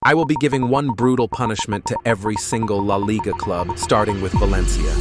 I will be giving one brutal punishment to every single La Liga club, starting with Valencia.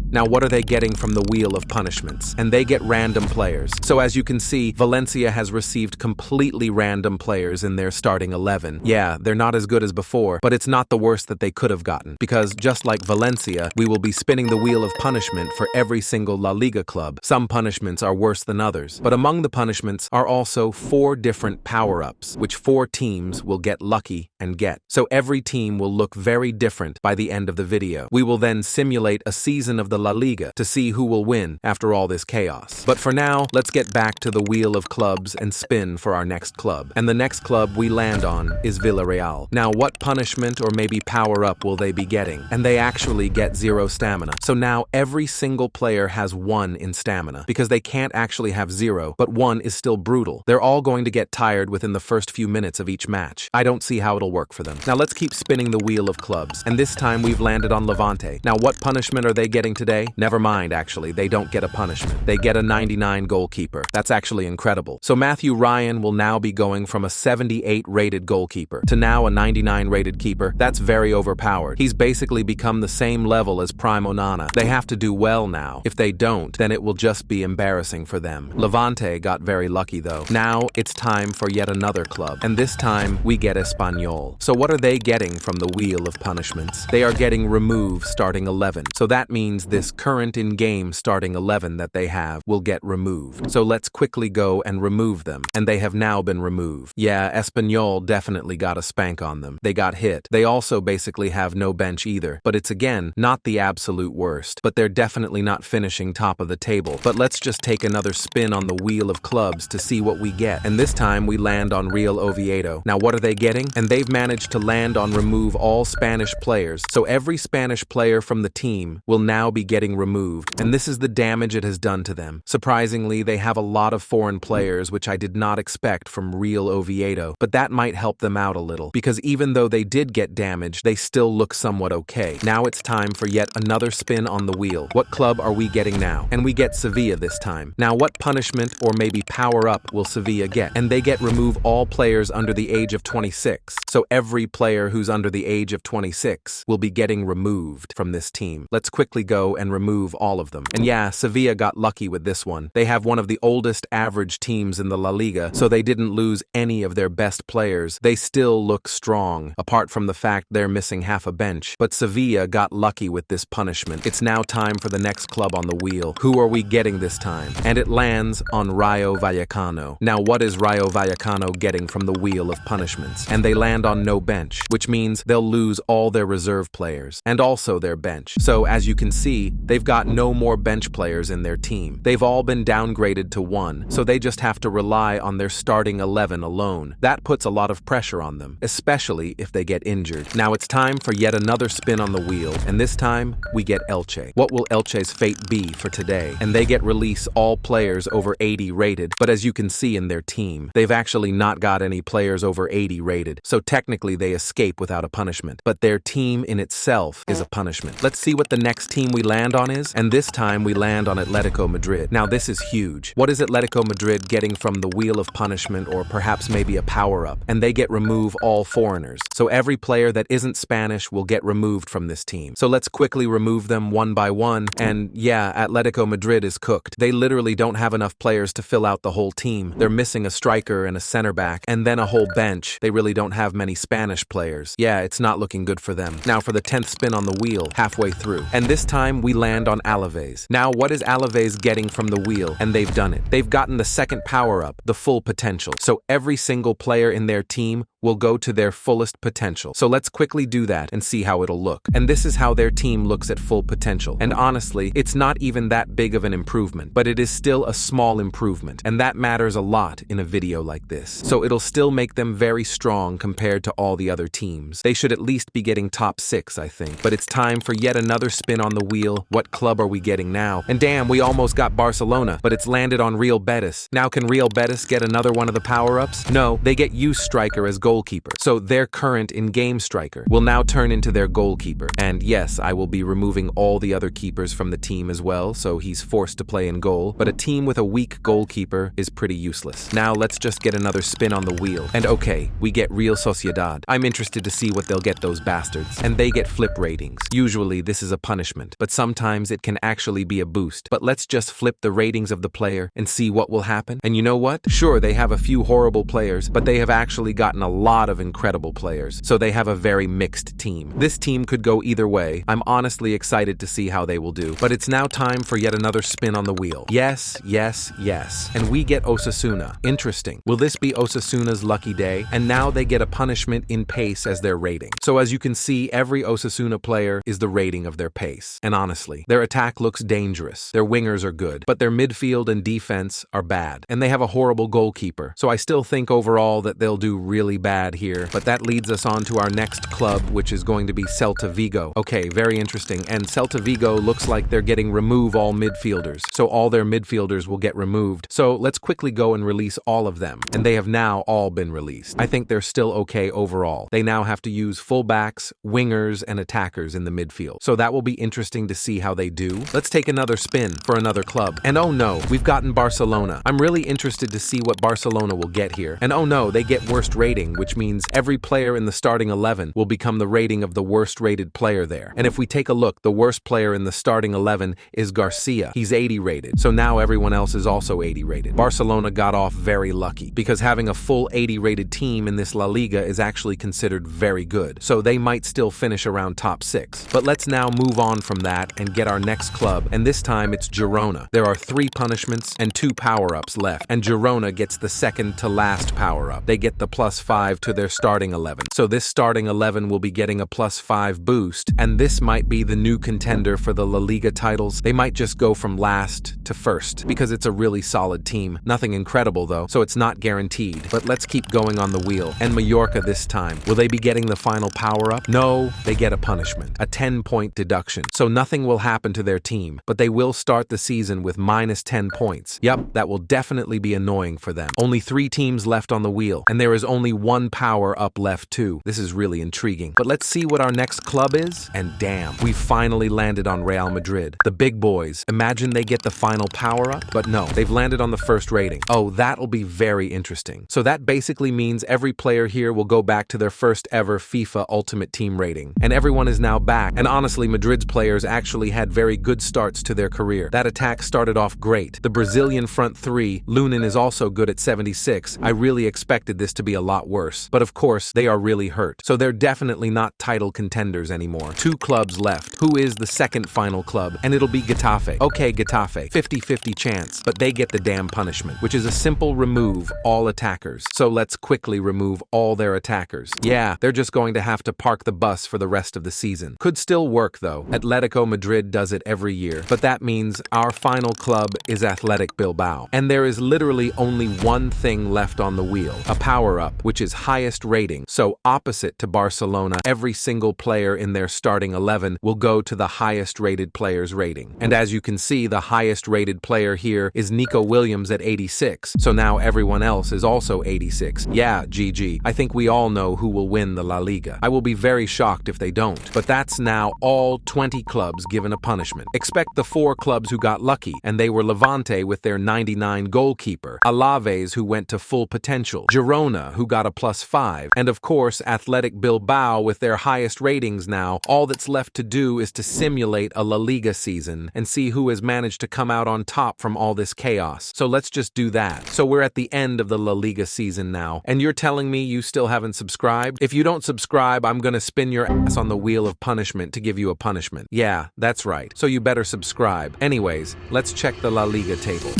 Now, what are they getting from the wheel of punishments? And they get random players. So as you can see, Valencia has received completely random players in their starting 11. Yeah, they're not as good as before, but it's not the worst that they could have gotten. Because just like Valencia, we will be spinning the wheel of punishment for every single La Liga club. Some punishments are worse than others. But among the punishments are also 4 different power-ups, which 4 teams will get lucky and get. So every team will look very different by the end of the video. We will then simulate a season of the La Liga to see who will win after all this chaos. But for now, let's get back to the wheel of clubs and spin for our next club. And the next club we land on is Villarreal. Now, what punishment or maybe power-up will they be getting? And they actually get 0 stamina. So now every single player has 1 in stamina, because they can't actually have 0, but 1 is still brutal. They're all going to get tired within the first few minutes of each match. I don't see how it'll work for them. Now let's keep spinning the wheel of clubs, and this time we've landed on Levante. Now what punishment are they getting today? Never mind, actually, they don't get a punishment. They get a 99 goalkeeper. That's actually incredible. So Matthew Ryan will now be going from a 78 rated goalkeeper to now a 99 rated keeper. That's very overpowered. He's basically become the same level as Prime Onana. They have to do well now. If they don't, then it will just be embarrassing for them. Levante got very lucky though. Now it's time for yet another club, and this time we get Espanyol. So what are they getting from the wheel of punishments? They are getting remove starting 11. So that means this current in-game starting 11 that they have will get removed. So let's quickly go and remove them. And they have now been removed. Yeah, Espanyol definitely got a spank on them. They got hit. They also basically have no bench either. But it's again, not the absolute worst. But they're definitely not finishing top of the table. But let's just take another spin on the wheel of clubs to see what we get. And this time we land on Real Oviedo. Now what are they getting? And they've managed to land on remove all Spanish players. So every Spanish player from the team will now be getting removed. And this is the damage it has done to them. Surprisingly, they have a lot of foreign players, which I did not expect from Real Oviedo. But that might help them out a little, because even though they did get damaged, they still look somewhat okay. Now it's time for yet another spin on the wheel. What club are we getting now? And we get Sevilla this time. Now what punishment or maybe power up will Sevilla get? And they get remove all players under the age of 26. So every player who's under the age of 26 will be getting removed from this team. Let's quickly go and remove all of them. And yeah, Sevilla got lucky with this one. They have one of the oldest average teams in the La Liga, so they didn't lose any of their best players. They still look strong, apart from the fact they're missing half a bench. But Sevilla got lucky with this punishment. It's now time for the next club on the wheel. Who are we getting this time? And it lands on Rayo Vallecano. Now what is Rayo Vallecano getting from the wheel of punishments? And they land on no bench, which means they'll lose all their reserve players and also their bench. So as you can see, they've got no more bench players in their team. They've all been downgraded to 1, so they just have to rely on their starting 11 alone. That puts a lot of pressure on them, especially if they get injured. Now it's time for yet another spin on the wheel, and this time we get Elche. What will Elche's fate be for today? And they get release all players over 80 rated, but as you can see in their team, they've actually not got any players over 80 rated, so technically they escape without a punishment. But their team in itself is a punishment. Let's see what the next team we land on is, and this time we land on Atletico Madrid. Now this is huge. What is Atletico Madrid getting from the wheel of punishment, or perhaps maybe a power-up? And they get remove all foreigners. So every player that isn't Spanish will get removed from this team. So let's quickly remove them one by one, and yeah, Atletico Madrid is cooked. They literally don't have enough players to fill out the whole team. They're missing a striker and a center back, and then a whole bench. They really don't have many Spanish players. Yeah, it's not looking good for them. Now for the 10th spin on the wheel, halfway through. And this time we land on Alaves. Now what is Alaves getting from the wheel? And they've done it. They've gotten the second power-up, the full potential. So every single player in their team will go to their fullest potential. So let's quickly do that and see how it'll look. And this is how their team looks at full potential. And honestly, it's not even that big of an improvement, but it is still a small improvement. And that matters a lot in a video like this. So it'll still make them very strong compared to all the other teams. They should at least be getting top 6, I think. But it's time for yet another spin on the wheel. What club are we getting now? And damn, we almost got Barcelona, but it's landed on Real Betis. Now can Real Betis get another one of the power-ups? No, they get youth striker as goalkeeper. So their current in-game striker will now turn into their goalkeeper. And yes, I will be removing all the other keepers from the team as well, so he's forced to play in goal. But a team with a weak goalkeeper is pretty useless. Now let's just get another spin on the wheel. And okay, we get Real Sociedad. I'm interested to see what they'll get, those bastards. And they get flip ratings. Usually this is a punishment, but sometimes it can actually be a boost. But let's just flip the ratings of the player and see what will happen. And you know what? Sure, they have a few horrible players, but they have actually gotten a lot of incredible players. So they have a very mixed team. This team could go either way. I'm honestly excited to see how they will do. But it's now time for yet another spin on the wheel. Yes, yes, yes. And we get Osasuna. Interesting. Will this be Osasuna's lucky day? And now they get a punishment in pace as their rating. So as you can see, every Osasuna player is the rating of their pace. And honestly, their attack looks dangerous. Their wingers are good, but their midfield and defense are bad. And they have a horrible goalkeeper. So I still think overall that they'll do really bad here. But that leads us on to our next club, which is going to be Celta Vigo. Okay, very interesting. And Celta Vigo looks like they're getting remove all midfielders. So all their midfielders will get removed. So let's quickly go and release all of them. And they have now all been released. I think they're still okay overall. They now have to use fullbacks, wingers, and attackers in the midfield. So that will be interesting to see how they do. Let's take another spin for another club. And oh no, we've gotten Barcelona. I'm really interested to see what Barcelona will get here. And oh no, they get worst rating, which means every player in the starting 11 will become the rating of the worst rated player there. And if we take a look, the worst player in the starting 11 is Garcia. He's 80 rated. So now everyone else is also 80 rated. Barcelona got off very lucky because having a full 80 rated team in this La Liga is actually considered very good. So they might still finish around top 6. But let's now move on from that and get our next club. And this time it's Girona. There are 3 punishments and 2 power-ups left. And Girona gets the second to last power-up. They get the +5 to their starting 11. So this starting 11 will be getting a +5 boost. And this might be the new contender for the La Liga titles. They might just go from last to first because it's a really solid team. Nothing incredible though, so it's not guaranteed. But let's keep going on the wheel. And Mallorca this time. Will they be getting the final power-up? No, they get a punishment. A 10-point deduction. So nothing will happen to their team, but they will start the season with -10 points. Yup, that will definitely be annoying for them. Only 3 teams left on the wheel, and there is only 1 power-up left too. This is really intriguing. But let's see what our next club is, and damn, we finally landed on Real Madrid. The big boys. Imagine they get the final power-up, but no, they've landed on the first rating. Oh, that'll be very interesting. So that basically means every player here will go back to their first ever FIFA Ultimate Team rating. And everyone is now back. And honestly, Madrid's players actually had very good starts to their career. That attack started off great. The Brazilian front 3, Lunin is also good at 76. I really expected this to be a lot worse. But of course, they are really hurt. So they're definitely not title contenders anymore. 2 clubs left. Who is the second final club? And it'll be Getafe. Okay, Getafe. 50-50 chance. But they get the damn punishment, which is a simple remove all attackers. So let's quickly remove all their attackers. Yeah, they're just going to have to park the bus for the rest of the season. Could still work though. Atletico Madrid does it every year. But that means our final club is Athletic Bilbao. And there is literally only one thing left on the wheel. A power-up, which is highest rating. So opposite to Barcelona, every single player in their starting 11 will go to the highest rated player's rating. And as you can see, the highest rated player here is Nico Williams at 86. So now everyone else is also 86. Yeah, GG. I think we all know who will win the La Liga. I will be very shocked if they don't. But that's now all 20 clubs given a punishment. Expect the 4 clubs who got lucky, and they were Levante with their 99 goalkeeper, Alaves who went to full potential, Girona who got a +5, and of course Athletic Bilbao with their highest ratings now. All that's left to do is to simulate a La Liga season and see who has managed to come out on top from all this chaos. So let's just do that. So we're at the end of the La Liga season now, and you're telling me you still haven't subscribed? If you don't subscribe, I'm gonna spin your ass on the wheel of punishment to give you a punishment. Yeah, that's right. So you better subscribe. Anyways, let's check the La Liga table.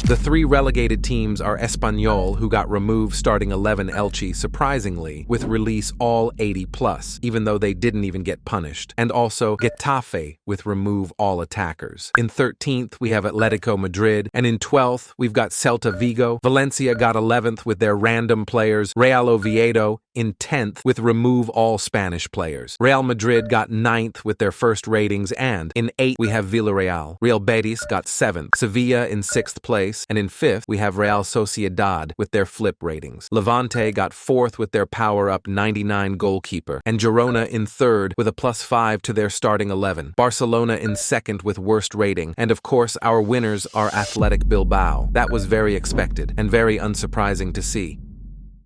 The 3 relegated teams are Espanyol, who got removed starting 11 Elche, surprisingly, with release all 80+, even though they didn't even get punished. And also Getafe, with remove all attackers. In 13th, we have Atletico Madrid, and in 12th, we've got Celta Vigo. Valencia got 11th with their random players. Real Oviedo in 10th with remove all Spanish players. Real Madrid got 9th with their first ratings, and in 8th, we have Villarreal. Real Betis got 7th. Sevilla in 6th place. place, and in 5th, we have Real Sociedad with their flip ratings. Levante got 4th with their power-up 99 goalkeeper, and Girona in 3rd with a +5 to their starting 11. Barcelona in 2nd with worst rating, and of course our winners are Athletic Bilbao. That was very expected, and very unsurprising to see.